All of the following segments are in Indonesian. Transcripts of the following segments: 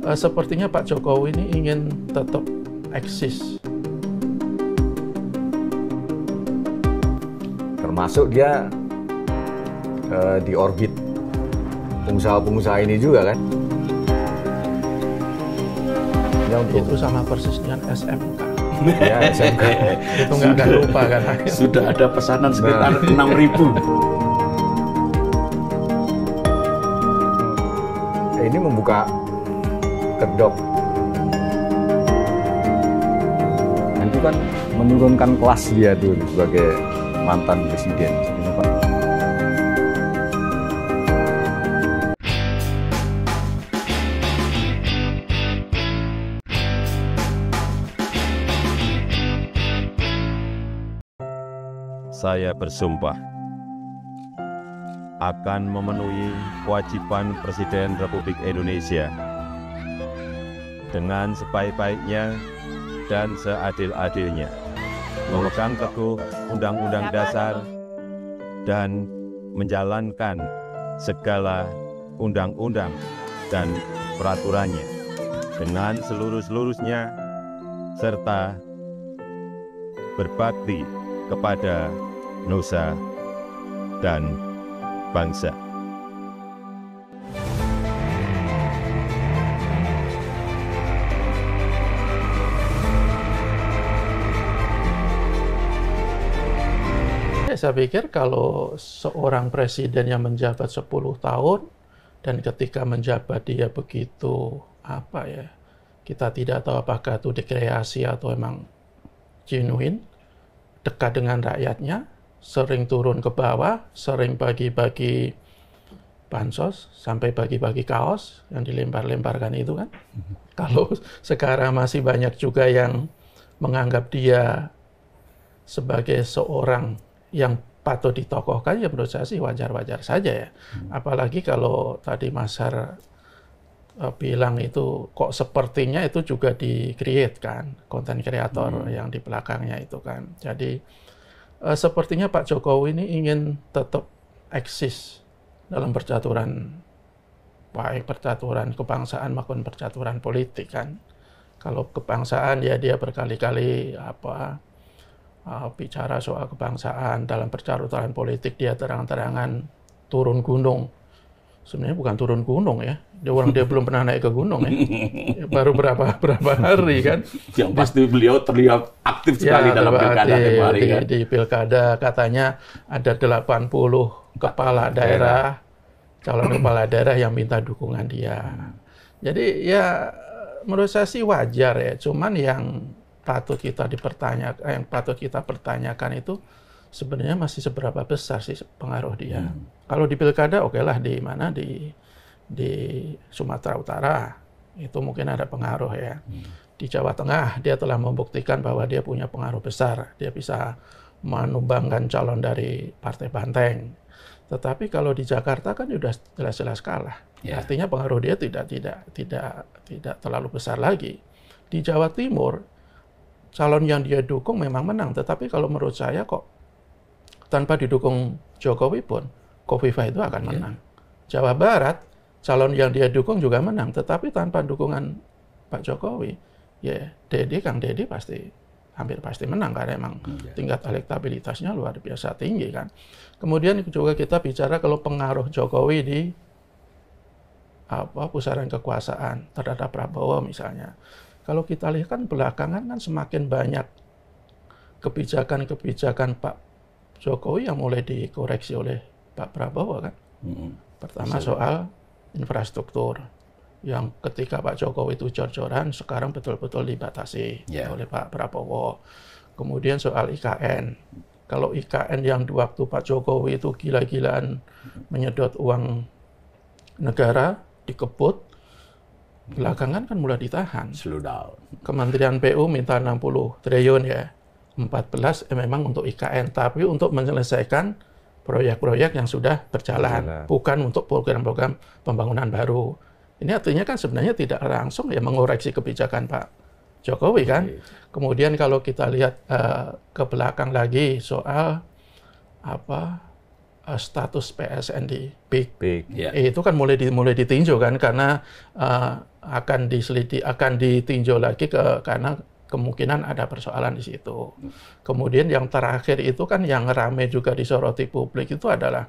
Sepertinya Pak Jokowi ini ingin tetap eksis. Termasuk dia di orbit pengusaha-pengusaha ini juga kan. Itu sama persis dengan SMK. Ya, SMK. Itu nggak akan lupa kan. Sudah ada pesanan sekitar 6.000. Ini membuka kedok. Itu kan menurunkan kelas dia tuh sebagai mantan presiden. Saya bersumpah akan memenuhi kewajiban Presiden Republik Indonesia dengan sebaik-baiknya dan seadil-adilnya, memegang teguh Undang-Undang Dasar dan menjalankan segala undang-undang dan peraturannya dengan seluruh-seluruhnya, serta berbakti kepada nusa dan bangsa. Saya pikir kalau seorang presiden yang menjabat 10 tahun dan ketika menjabat dia begitu kita tidak tahu apakah itu dikreasi atau emang genuine, dekat dengan rakyatnya, sering turun ke bawah, sering bagi-bagi bansos, sampai bagi-bagi kaos yang dilempar-lemparkan itu kan. Kalau sekarang masih banyak juga yang menganggap dia sebagai seorang yang patut ditokohkan, ya menurut saya sih wajar-wajar saja ya. Apalagi kalau tadi Mas Har bilang itu kok sepertinya itu juga di-create kan, konten kreator yang di belakangnya itu kan. Jadi sepertinya Pak Jokowi ini ingin tetap eksis dalam percaturan, baik percaturan kebangsaan maupun percaturan politik kan. Kalau kebangsaan ya dia berkali-kali bicara soal kebangsaan, dalam percaturan politik dia terang-terangan turun gunung. Sebenarnya bukan turun gunung ya, dia belum pernah naik ke gunung ya, baru berapa hari kan. Yang pasti beliau terlihat aktif sekali dalam pilkada kemarin kan. Di pilkada katanya ada 80 kepala daerah, calon kepala daerah yang minta dukungan dia. Jadi ya menurut saya sih wajar ya, cuman yang patut kita pertanyakan itu sebenarnya masih seberapa besar sih pengaruh dia. Kalau di pilkada oke lah, di mana di Sumatera Utara itu mungkin ada pengaruh ya. Di Jawa Tengah dia telah membuktikan bahwa dia punya pengaruh besar. Dia bisa menumbangkan calon dari Partai Banteng. Tetapi kalau di Jakarta kan sudah jelas-jelas kalah. Artinya pengaruh dia tidak terlalu besar lagi. Di Jawa Timur calon yang dia dukung memang menang, tetapi kalau menurut saya kok tanpa didukung Jokowi pun Khofifah itu akan menang. Jawa Barat, calon yang dia dukung juga menang, tetapi tanpa dukungan Pak Jokowi, ya Kang Deddy hampir pasti menang, karena emang tingkat elektabilitasnya luar biasa tinggi kan. Kemudian juga kita bicara kalau pengaruh Jokowi di pusaran kekuasaan terhadap Prabowo misalnya. Kalau kita lihat kan belakangan kan semakin banyak kebijakan-kebijakan Pak Jokowi yang mulai dikoreksi oleh Pak Prabowo kan. Pertama soal infrastruktur, yang ketika Pak Jokowi itu jor-joran, sekarang betul-betul dibatasi oleh Pak Prabowo. Kemudian soal IKN. Kalau IKN yang di waktu Pak Jokowi itu gila-gilaan menyedot uang negara, dikebut, belakangan kan mulai ditahan. Kementerian PU minta 60 triliun ya. 14 memang untuk IKN, tapi untuk menyelesaikan proyek-proyek yang sudah berjalan, bukan untuk program-program pembangunan baru. Ini artinya kan sebenarnya tidak langsung ya mengoreksi kebijakan Pak Jokowi kan. Kemudian kalau kita lihat ke belakang lagi soal status PSN di BIK. Ya. Itu kan mulai ditinjau kan, karena akan ditinjau lagi karena kemungkinan ada persoalan di situ. Kemudian yang terakhir itu kan yang ramai juga disoroti publik itu adalah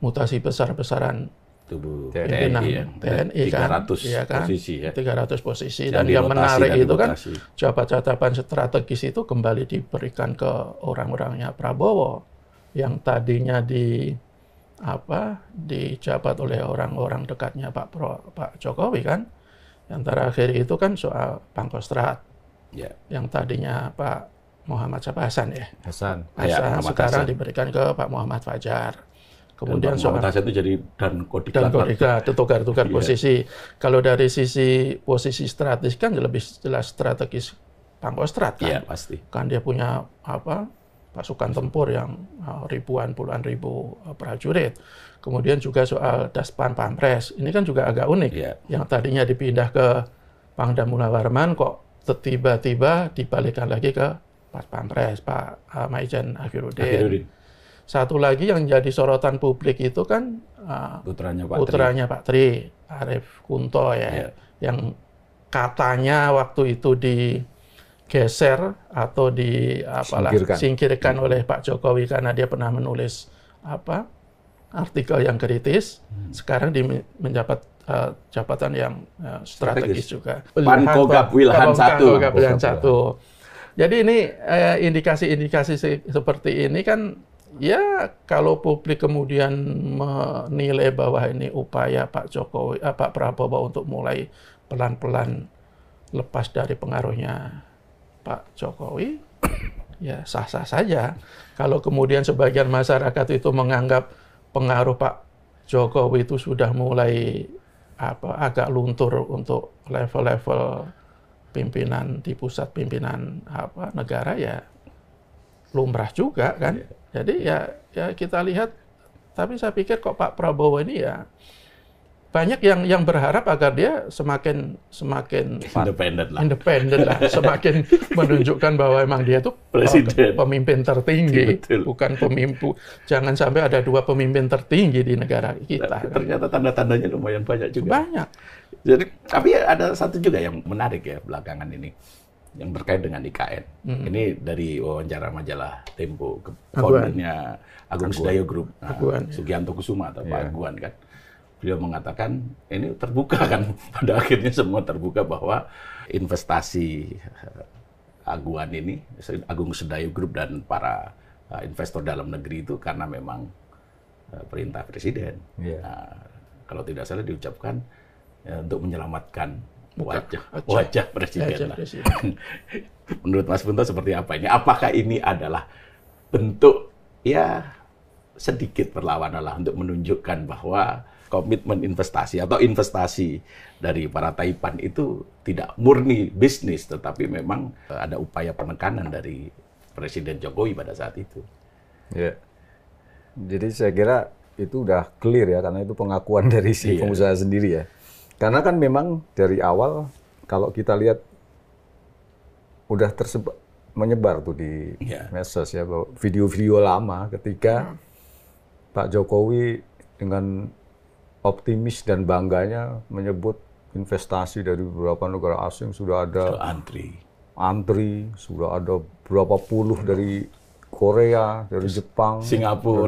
mutasi besar-besaran tubuh pimpinan TNI kan, 300 posisi ya. 300 posisi. Dan Dan yang menarik itu kan dirotasi. jabatan strategis itu kembali diberikan ke orang-orangnya Prabowo yang tadinya dijabat oleh orang-orang dekatnya Pak Jokowi kan. Yang terakhir itu kan soal Pangkostrat. Ya. Yang tadinya Pak Muhammad Hasan ya. Hasan. Hasan Muhammad sekarang Hasan. diberikan ke Pak Muhammad Fajar. Kemudian Dan Pak Muhammad Hasan itu jadi dan Kodik tukar-tukar Iya. posisi. Kalau dari sisi posisi strategis kan lebih jelas strategis Pangkostrat kan. Iya, pasti. Kan dia punya pasukan tempur yang puluhan ribu prajurit. Kemudian juga soal Daspan Pampres. Ini kan juga agak unik. Iya. Yang tadinya dipindah ke Pangdam Munawwarman kok tiba-tiba dibalikan lagi ke Pas Pampres, Pak Maijen Akhiruddin. Satu lagi yang jadi sorotan publik itu kan putranya Pak Tri, Arief Kunto ya, yang katanya waktu itu digeser atau singkirkan oleh Pak Jokowi karena dia pernah menulis artikel yang kritis. Sekarang menjabat jabatan yang strategis juga. Pankogap Wilhan 1. Jadi ini indikasi-indikasi seperti ini kan ya kalau publik kemudian menilai bahwa ini upaya Pak Prabowo untuk mulai pelan-pelan lepas dari pengaruhnya Pak Jokowi, ya sah-sah saja. Kalau kemudian sebagian masyarakat itu menganggap pengaruh Pak Jokowi itu sudah mulai agak luntur untuk level-level pimpinan di pusat pimpinan negara, ya lumrah juga kan. Jadi ya kita lihat. Tapi saya pikir kok Pak Prabowo ini ya banyak yang berharap agar dia semakin independen lah, semakin menunjukkan bahwa emang dia itu pemimpin tertinggi, bukan pemimpin. Jangan sampai ada dua pemimpin tertinggi di negara kita. Ternyata tanda-tandanya lumayan banyak juga. Banyak. Jadi, tapi ada satu juga yang menarik ya belakangan ini, yang terkait dengan IKN. Ini dari wawancara majalah Tempo, foundernya Agung Sedayo Group, Sugianto Kusuma atau Pak Aguan kan. Beliau mengatakan ini terbuka kan, pada akhirnya semua terbuka bahwa investasi Aguan ini, Agung Sedayo Group dan para investor dalam negeri itu karena memang perintah Presiden. Kalau tidak salah diucapkan untuk menyelamatkan wajah Presiden. Menurut Mas Punto seperti apa ini? Apakah ini adalah bentuk ya sedikit perlawanan lah untuk menunjukkan bahwa komitmen investasi atau investasi dari para Taipan itu tidak murni bisnis, tetapi memang ada upaya penekanan dari Presiden Jokowi pada saat itu. Ya. Jadi saya kira itu udah clear ya, karena itu pengakuan dari si pengusaha sendiri ya. Karena kan memang dari awal kalau kita lihat udah menyebar tuh di medsos ya, bahwa video-video lama ketika Pak Jokowi dengan optimis dan bangganya menyebut investasi dari beberapa negara asing sudah ada antri, sudah ada berapa puluh dari Korea, dari Jepang, Singapura,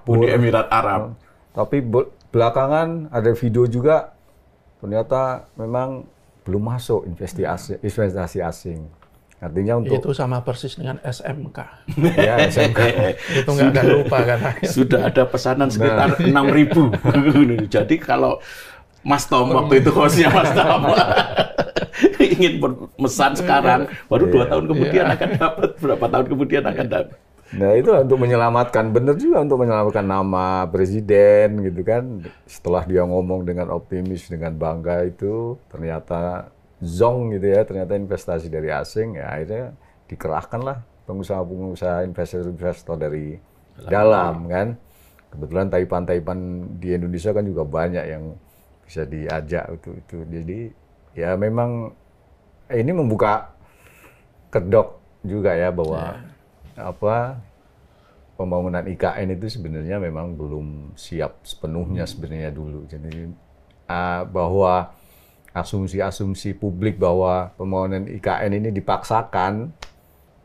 Uni Emirat Arab. Tapi belakangan ada video juga ternyata memang belum masuk investasi asing. Artinya untuk itu sama persis dengan SMK. Ya, SMK. Itu nggak akan lupa kan. Sudah ada pesanan sekitar 6.000. Jadi kalau Mas Tom waktu itu hostnya Mas Tom ingin memesan sekarang, baru 2 tahun kemudian akan dapat, berapa tahun kemudian akan dapat. Nah itu untuk menyelamatkan, benar juga untuk menyelamatkan nama Presiden gitu kan. Setelah dia ngomong dengan optimis, dengan bangga itu, ternyata zong gitu ya, ternyata investasi dari asing, ya akhirnya dikerahkanlah pengusaha-pengusaha investor dari dalam kan. Kebetulan Taipan di Indonesia kan juga banyak yang bisa diajak itu. Jadi ya memang ini membuka kedok juga ya bahwa pembangunan IKN itu sebenarnya memang belum siap sepenuhnya sebenarnya dulu. Jadi bahwa asumsi-asumsi publik bahwa pembangunan IKN ini dipaksakan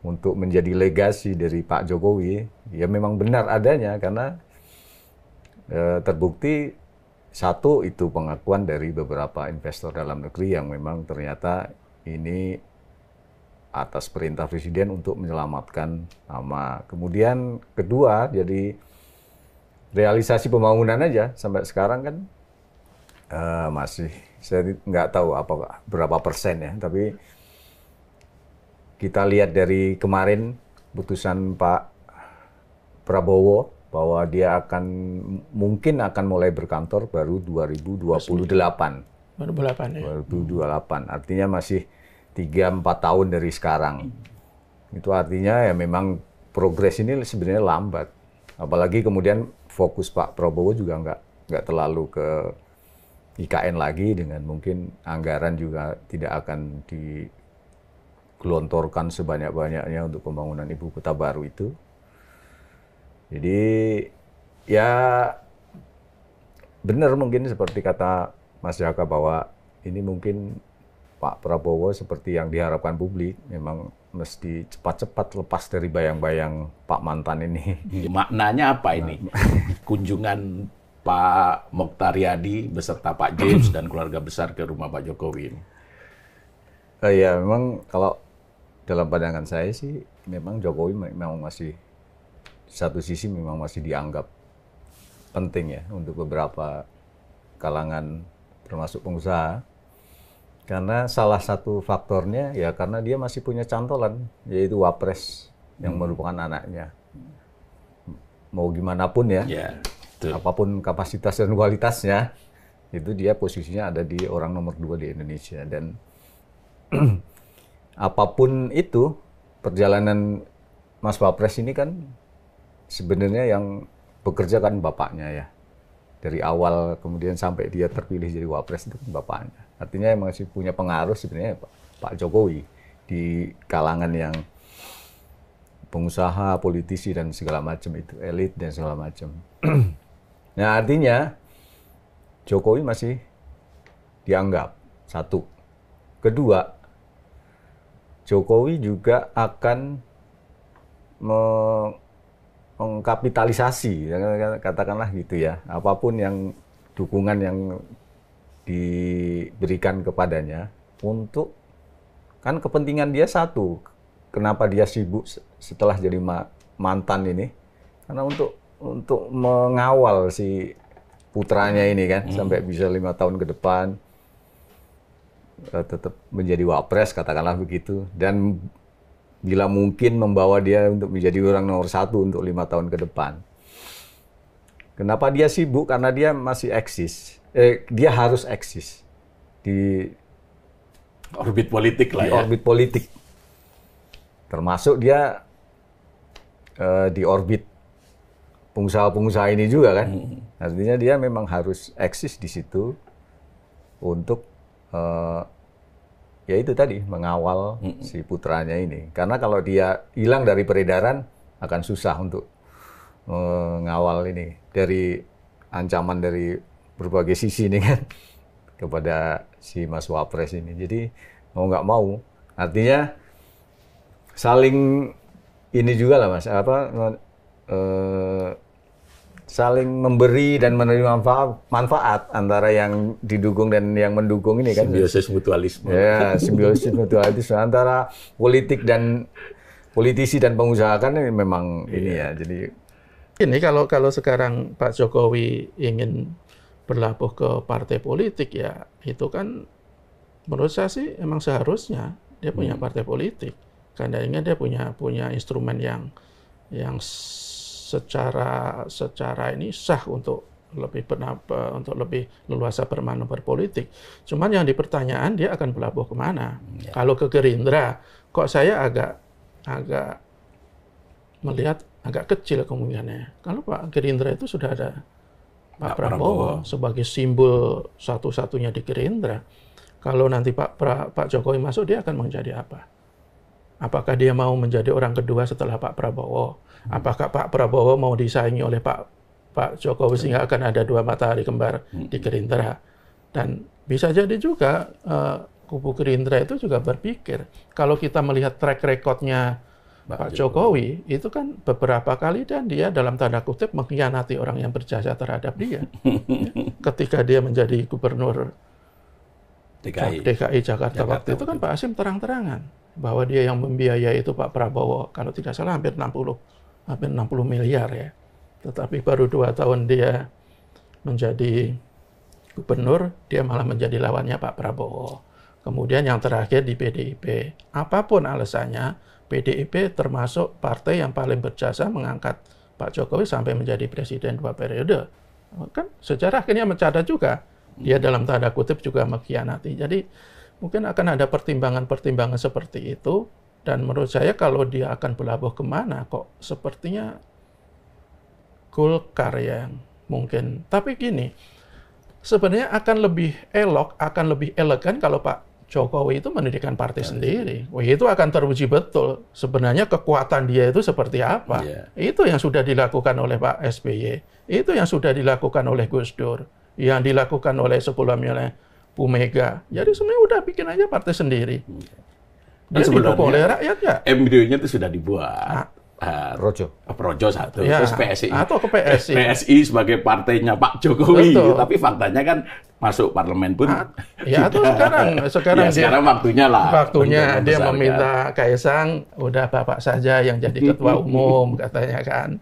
untuk menjadi legasi dari Pak Jokowi, ya memang benar adanya karena terbukti satu itu pengakuan dari beberapa investor dalam negeri yang memang ternyata ini atas perintah Presiden untuk menyelamatkan nama. Kemudian kedua, jadi realisasi pembangunan aja sampai sekarang kan masih, saya nggak tahu berapa persen ya, tapi kita lihat dari kemarin putusan Pak Prabowo bahwa dia mungkin akan mulai berkantor baru 2028. 2028 ya. 2028, artinya masih 3-4 tahun dari sekarang. Itu artinya ya memang progres ini sebenarnya lambat. Apalagi kemudian fokus Pak Prabowo juga nggak terlalu ke IKN lagi, dengan mungkin anggaran juga tidak akan digelontorkan sebanyak-banyaknya untuk pembangunan ibu kota baru itu. Jadi ya benar mungkin seperti kata Mas Jaka bahwa ini mungkin Pak Prabowo seperti yang diharapkan publik memang mesti cepat-cepat lepas dari bayang-bayang Pak mantan ini. Maknanya apa ini? Kunjungan Pak Mokhtar Yadi beserta Pak James dan keluarga besar ke rumah Pak Jokowi ini. Ya memang kalau dalam pandangan saya sih memang Jokowi memang masih satu sisi memang masih dianggap penting ya untuk beberapa kalangan termasuk pengusaha, karena salah satu faktornya ya karena dia masih punya cantolan yaitu Wapres yang merupakan anaknya. Mau gimana pun ya, apapun kapasitas dan kualitasnya, itu dia posisinya ada di orang nomor 2 di Indonesia. Dan apapun itu perjalanan Mas Wapres ini kan sebenarnya yang bekerja kan bapaknya ya. Dari awal kemudian sampai dia terpilih jadi Wapres itu kan bapaknya. Artinya yang masih punya pengaruh sebenarnya Pak Jokowi di kalangan yang pengusaha, politisi dan segala macam itu, elit dan segala macam. Nah artinya Jokowi masih dianggap satu. Kedua, Jokowi juga akan mengkapitalisasi, katakanlah gitu ya, apapun yang dukungan yang diberikan kepadanya untuk, kan kepentingan dia satu, kenapa dia sibuk setelah jadi mantan ini, karena untuk mengawal si putranya ini kan, sampai bisa 5 tahun ke depan tetap menjadi Wapres, katakanlah begitu, dan bila mungkin membawa dia untuk menjadi orang nomor 1 untuk 5 tahun ke depan. Kenapa dia sibuk? Karena dia masih eksis. Dia harus eksis di orbit politik lah di orbit politik. Termasuk dia di orbit pengusaha-pengusaha ini juga kan. Artinya dia memang harus eksis di situ untuk ya itu tadi, mengawal si putranya ini. Karena kalau dia hilang dari peredaran, akan susah untuk mengawal ini. Dari ancaman dari berbagai sisi ini kan, kepada si Mas Wapres ini. Jadi mau nggak mau, artinya saling ini juga lah Mas, saling memberi dan menerima manfaat antara yang didukung dan yang mendukung ini kan. Simbiosis mutualisme. Ya, simbiosis mutualisme antara politik dan politisi dan pengusaha kan ini memang ini ya. Jadi ini kalau sekarang Pak Jokowi ingin berlabuh ke partai politik ya itu kan menurut saya sih emang seharusnya dia punya partai politik, karena ingin dia punya instrumen yang secara ini sah untuk lebih leluasa bermanuver politik. Cuman yang dipertanyaan dia akan berlabuh kemana? Ya. Kalau ke Gerindra, kok saya agak melihat agak kecil kemungkinannya. Kalau Pak Gerindra itu sudah ada Pak Prabowo sebagai simbol satu-satunya di Gerindra. Kalau nanti Pak Jokowi masuk, dia akan menjadi apa? Apakah dia mau menjadi orang kedua setelah Pak Prabowo? Apakah Pak Prabowo mau disaingi oleh Pak Jokowi sehingga akan ada dua matahari kembar di Gerindra? Dan bisa jadi juga kubu Gerindra itu juga berpikir, kalau kita melihat track record-nya Pak Jokowi, itu kan beberapa kali dan dia dalam tanda kutip mengkhianati orang yang berjasa terhadap dia. Ketika dia menjadi gubernur DKI Jakarta waktu itu kan Pak Hasyim terang-terangan bahwa dia yang membiayai itu Pak Prabowo, kalau tidak salah hampir 60 miliar ya. Tetapi baru 2 tahun dia menjadi gubernur, dia malah menjadi lawannya Pak Prabowo. Kemudian yang terakhir di PDIP, apapun alasannya, PDIP termasuk partai yang paling berjasa mengangkat Pak Jokowi sampai menjadi presiden 2 periode. Kan sejarah akhirnya mencatat juga, dia dalam tanda kutip juga mengkhianati. Jadi mungkin akan ada pertimbangan-pertimbangan seperti itu, dan menurut saya kalau dia akan berlabuh kemana, kok sepertinya Golkar yang mungkin. Tapi gini, sebenarnya akan lebih elok, akan lebih elegan kalau Pak Jokowi itu mendirikan partai sendiri. Wah, itu akan teruji betul. Sebenarnya kekuatan dia itu seperti apa. Itu yang sudah dilakukan oleh Pak SBY. Itu yang sudah dilakukan oleh Gus Dur. Yang dilakukan oleh sebelumnya oleh Bu Mega. Jadi sebenarnya udah bikin aja partai sendiri. Dia didukung oleh rakyat ya. Embrionya itu sudah dibuat. Projo satu, ya, terus PSI. Atau ke PSI. PSI sebagai partainya Pak Jokowi. Betul. Tapi faktanya kan masuk parlemen pun. Ya, atau sekarang ya, sekarang waktunya lah. Waktunya dia meminta Kaisang, udah Bapak saja yang jadi ketua umum, katanya kan.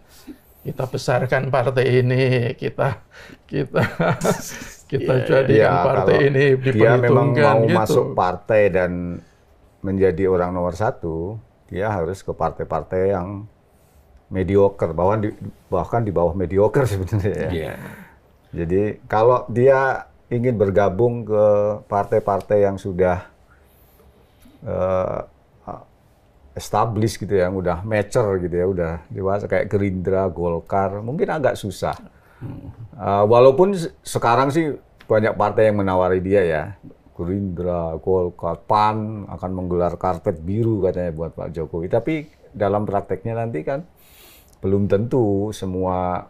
Kita besarkan partai ini, kita jadikan partai ini dia memang mau gitu. Masuk partai dan menjadi orang nomor 1, dia harus ke partai-partai yang mediocre, bahkan di bawah mediocre sebenarnya ya. Jadi kalau dia ingin bergabung ke partai-partai yang sudah established gitu ya, yang udah mature gitu ya, udah dewasa kayak Gerindra, Golkar, mungkin agak susah. Walaupun sekarang sih banyak partai yang menawari dia ya. Gerindra, Golkar, PAN akan menggelar karpet biru katanya buat Pak Jokowi. Tapi dalam prakteknya nanti kan belum tentu semua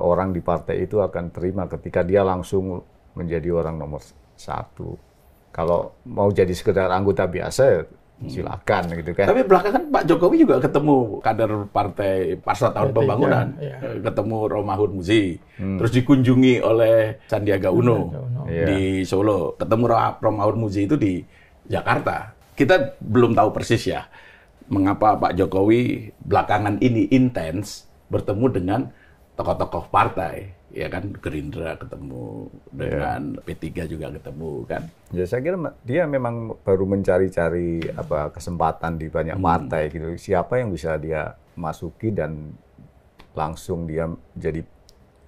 orang di partai itu akan terima ketika dia langsung menjadi orang nomor 1. Kalau mau jadi sekedar anggota biasa ya silakan gitu kan. Tapi belakangan Pak Jokowi juga ketemu kader partai Persatuan Pembangunan, ketemu Romahur Muzi, terus dikunjungi oleh Sandiaga Uno di Solo, ketemu Romahur Muzi itu di Jakarta. Kita belum tahu persis ya mengapa Pak Jokowi belakangan ini intens bertemu dengan tokoh-tokoh partai. Ya kan, Gerindra ketemu dengan P3 juga ketemu kan. Ya saya kira dia memang baru mencari-cari kesempatan di banyak partai gitu. Siapa yang bisa dia masuki dan langsung dia jadi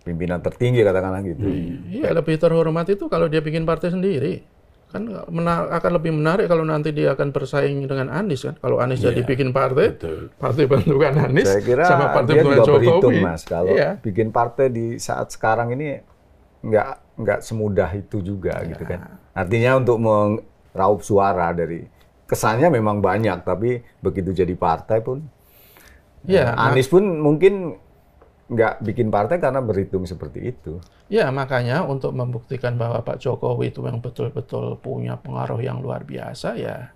pimpinan tertinggi katakanlah gitu. Iya, lebih terhormat itu kalau dia bikin partai sendiri. Kan akan lebih menarik kalau nanti dia akan bersaing dengan Anies kan. Kalau Anies jadi bikin partai, partai bentukan Anies sama partai bentukan Jokowi. Berhitung, Mas. Kalau bikin partai di saat sekarang ini nggak semudah itu juga gitu kan. Artinya untuk meraup suara dari kesannya memang banyak, tapi begitu jadi partai pun Anies pun mungkin nggak bikin partai karena berhitung seperti itu. Ya, makanya untuk membuktikan bahwa Pak Jokowi itu yang betul-betul punya pengaruh yang luar biasa, ya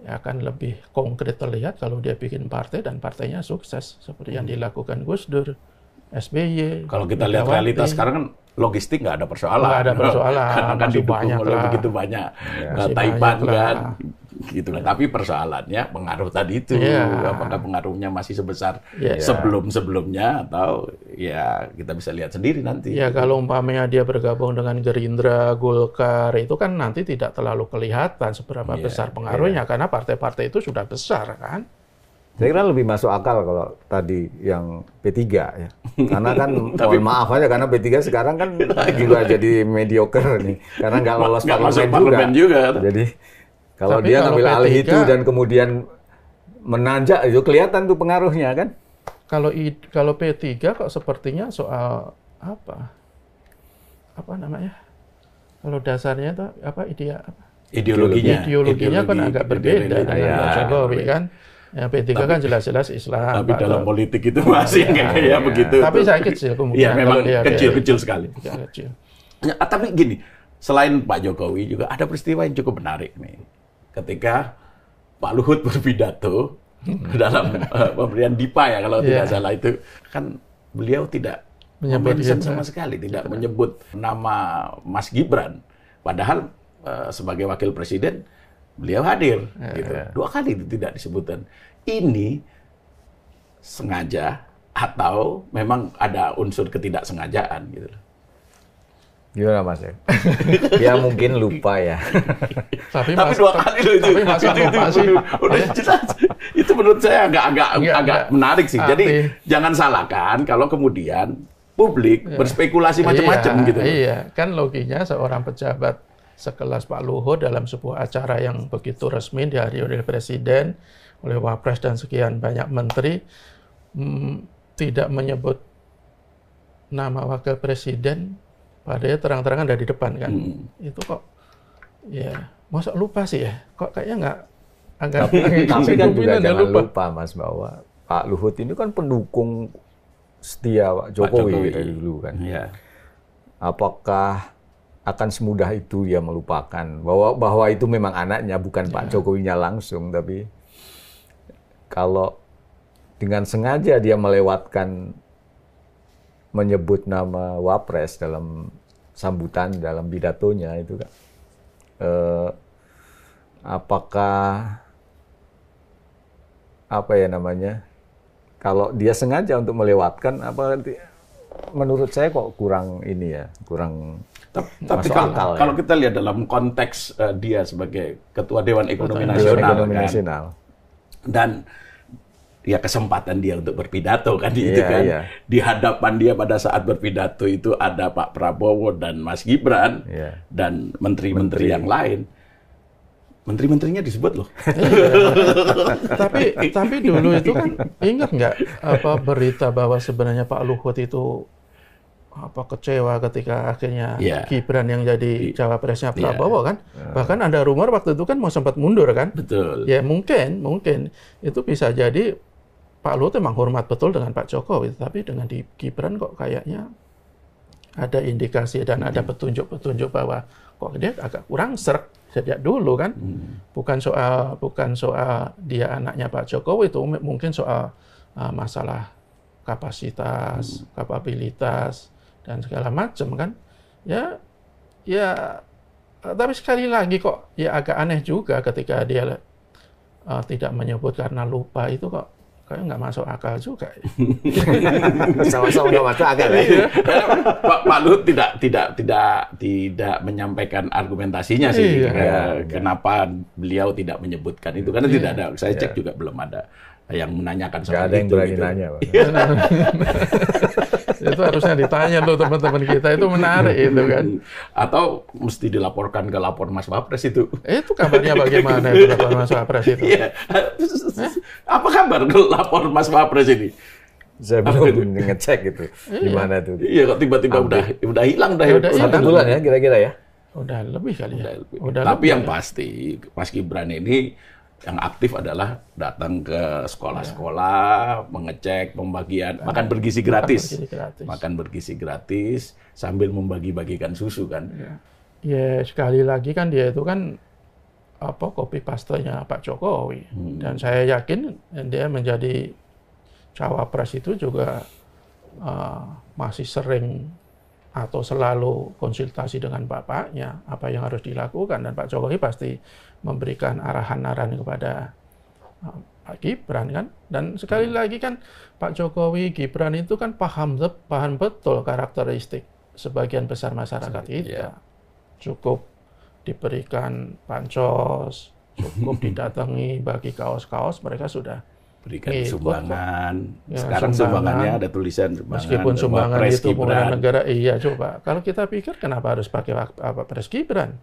akan lebih konkret terlihat kalau dia bikin partai dan partainya sukses. Seperti yang dilakukan Gus Dur, SBY. Kalau kita lihat realitas sekarang kan logistik nggak ada persoalan. Nggak ada persoalan. Karena kan didukung oleh begitu banyak Taipan kan. Gitu lah. Tapi persoalannya pengaruh tadi itu, apakah pengaruhnya masih sebesar sebelum-sebelumnya atau ya kita bisa lihat sendiri nanti. Ya kalau umpamanya dia bergabung dengan Gerindra, Golkar, itu kan nanti tidak terlalu kelihatan seberapa besar pengaruhnya karena partai-partai itu sudah besar kan. Saya kira lebih masuk akal kalau tadi yang P3 ya. Karena kan mohon maaf aja karena P3 sekarang kan juga jadi mediocre nih. Karena nggak lolos parlemen juga. Jadi kalau dia ngambil alih itu dan kemudian menanjak, itu kelihatan tuh pengaruhnya kan? Kalau P3 kok sepertinya soal apa namanya? Kalau dasarnya itu Ideologinya kan agak berbeda dengan Pak Jokowi kan. Ya, P3 kan jelas-jelas Islam. Tapi dalam politik itu masih kayak begitu. Tapi saya kecil kemungkinan. Iya, memang kecil sekali. Kecil. Ya, tapi gini, selain Pak Jokowi juga ada peristiwa yang cukup menarik nih. Ketika Pak Luhut berpidato dalam pemberian DIPA ya kalau tidak salah itu, kan beliau tidak mention sama sekali, tidak menyebut nama Mas Gibran. Padahal sebagai wakil presiden beliau hadir, gitu. 2 kali itu tidak disebutkan. Ini sengaja atau memang ada unsur ketidaksengajaan, gitu. Gimana Mas? Ya mungkin lupa ya. Tapi 2 kali loh itu. Udah jelas. Itu menurut saya agak menarik sih. Jadi jangan salahkan kalau kemudian publik berspekulasi macam-macam gitu. Iya, kan logiknya seorang pejabat sekelas Pak Luhut dalam sebuah acara yang begitu resmi dihadiri oleh Presiden, oleh Wapres dan sekian banyak menteri, tidak menyebut nama Wakil Presiden, padahal terang-terangan ada di depan kan. Itu kok, ya, masa lupa sih ya? Kok kayaknya nggak agak... Tapi kan juga jangan lupa Mas, bahwa Pak Luhut ini kan pendukung setia Pak Jokowi dari dulu kan. Ya. Apakah akan semudah itu dia melupakan bahwa itu memang anaknya, bukan Pak Jokowinya langsung, tapi kalau dengan sengaja dia melewatkan menyebut nama Wapres dalam sambutan dalam pidatonya itu kan, apakah apa ya namanya, kalau dia sengaja untuk melewatkan apa, menurut saya kok kurang ini ya, kurang. Tapi kalau kita lihat dalam konteks dia sebagai Ketua Dewan Ekonomi Nasional, dan ya kesempatan dia untuk berpidato kan itu kan, di hadapan dia pada saat berpidato itu ada Pak Prabowo dan Mas Gibran dan menteri-menteri yang lain. Menteri-menterinya disebut loh. Tapi dulu itu kan ingat nggak apa berita bahwa sebenarnya Pak Luhut itu kecewa ketika akhirnya Gibran yang jadi cawapresnya Prabowo kan. Bahkan ada rumor waktu itu kan mau sempat mundur kan. Betul. Ya mungkin itu bisa jadi Pak Luhut memang hormat betul dengan Pak Jokowi, tapi dengan di Gibran kok kayaknya ada indikasi dan ada petunjuk-petunjuk bahwa kok dia agak kurang serk sejak dulu kan. Bukan soal dia anaknya Pak Jokowi, itu mungkin soal masalah kapasitas, kapabilitas dan segala macam kan. Ya tapi sekali lagi kok ya agak aneh juga ketika dia tidak menyebut karena lupa, itu kok kayak nggak masuk akal juga. Sama-sama nggak masuk akal ya. Pak Luhut tidak menyampaikan argumentasinya sih. Kenapa beliau tidak menyebutkan itu, karena tidak ada. Saya cek juga belum ada yang menanyakan soal itu. Nggak ada yang berani nanya, Pak. Itu harusnya ditanya tuh teman-teman kita, itu menarik itu kan. Atau mesti dilaporkan ke lapor Mas Wapres itu. Itu kabarnya bagaimana itu lapor Mas Wapres itu? Apa kabar ke lapor Mas Wapres ini? Saya belum ngecek gitu. Gimana tuh? Iya, kok tiba-tiba udah hilang dah. 1 bulan ya kira-kira ya? Udah lebih kali ya. Tapi yang pasti Mas Gibran ini yang aktif adalah datang ke sekolah-sekolah, mengecek pembagian makan bergizi gratis. Makan bergizi gratis sambil membagi-bagikan susu kan. Ya, sekali lagi kan dia itu kan copy paste-nya Pak Jokowi. Dan saya yakin dia menjadi cawapres itu juga masih sering atau selalu konsultasi dengan bapaknya apa yang harus dilakukan, dan Pak Jokowi pasti memberikan arahan-arahan kepada Pak Gibran kan. Dan sekali lagi kan Pak Jokowi, Gibran itu kan paham betul karakteristik sebagian besar masyarakat kita. Cukup diberikan bansos, cukup didatangi bagi kaos-kaos, mereka sudah berikan sumbangan. Sekarang sumbangannya ada tulisan sumbangan. Meskipun sumbangan itu murah negara, iya coba. Kalau kita pikir kenapa harus pakai Pres Gibran?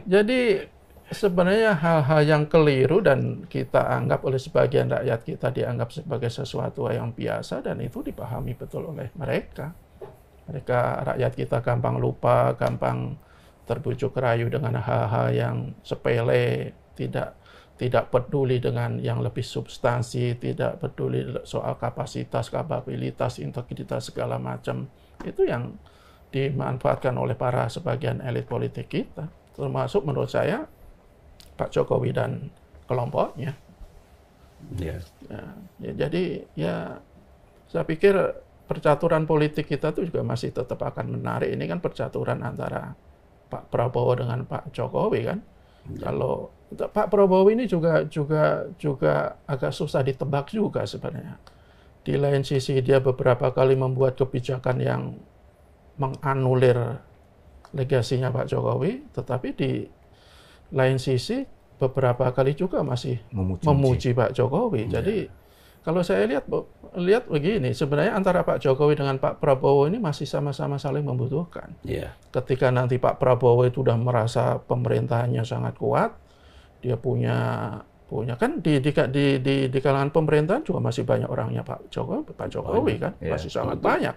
Jadi sebenarnya hal-hal yang keliru dan kita anggap oleh sebagian rakyat kita dianggap sebagai sesuatu yang biasa, dan itu dipahami betul oleh mereka. Rakyat kita gampang lupa, gampang terbujuk rayu dengan hal-hal yang sepele, tidak peduli dengan yang lebih substansi, tidak peduli soal kapasitas, kapabilitas, integritas segala macam. Itu yang dimanfaatkan oleh para sebagian elit politik kita, termasuk menurut saya Pak Jokowi dan kelompoknya. Jadi saya pikir percaturan politik kita itu juga masih tetap akan menarik. Ini kan percaturan antara Pak Prabowo dengan Pak Jokowi kan. Kalau Pak Prabowo ini juga agak susah ditebak juga sebenarnya. Di lain sisi dia beberapa kali membuat kebijakan yang menganulir legasinya Pak Jokowi, tetapi di lain sisi beberapa kali juga masih memuji Pak Jokowi. Jadi kalau saya lihat begini, sebenarnya antara Pak Jokowi dengan Pak Prabowo ini masih sama-sama saling membutuhkan. Ketika nanti Pak Prabowo itu sudah merasa pemerintahannya sangat kuat, dia punya kan di kalangan pemerintahan juga masih banyak orangnya Pak Jokowi kan, masih sangat banyak.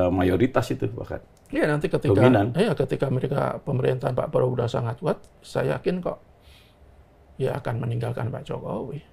Mayoritas itu bahkan. Iya, nanti ketika mereka pemerintahan Pak Prabowo sudah sangat kuat, saya yakin kok ya akan meninggalkan Pak Jokowi.